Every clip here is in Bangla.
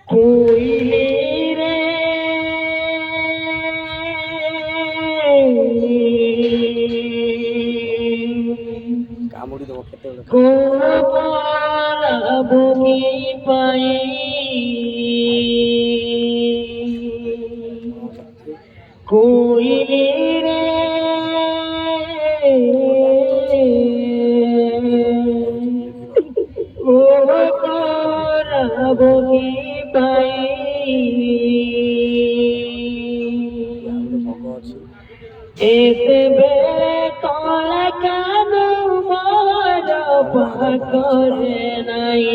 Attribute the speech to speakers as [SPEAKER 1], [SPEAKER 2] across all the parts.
[SPEAKER 1] কোইলি রে
[SPEAKER 2] কামড়ি দেবো খেতে হলে
[SPEAKER 1] বমি পাই কোইলি রে ও বমি পাই এতে বেড়ে কলা কেন মর করে নাই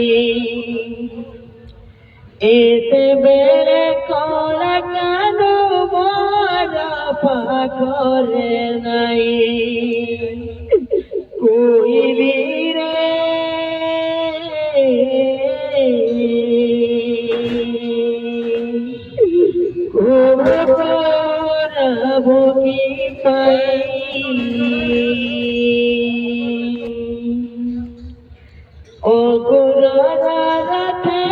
[SPEAKER 1] এতে বেড়ে কলা কেন মর করে নাই কোইলি রে বমি পাই ও গুরুরাতে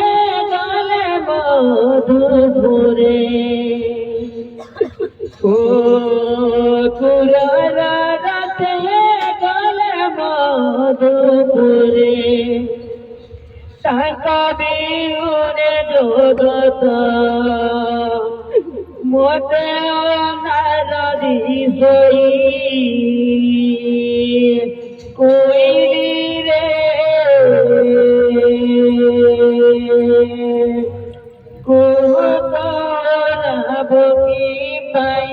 [SPEAKER 1] গলে মধুপুরে ও গুরুরাতে গলে মধুপুরে টাকা বিহুনে জগত মোটে নারী সই কোইলি রে বমি পাই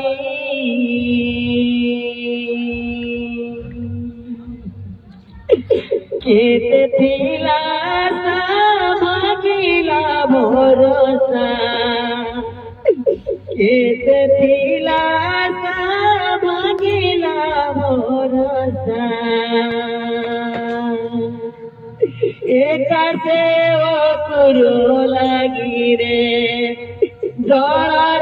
[SPEAKER 1] কেতে থিলা ভাগিলা ভরসা কেতে থিলা ভাগিলা ভরসা একাশে ও কুরো লাগি রে জড়া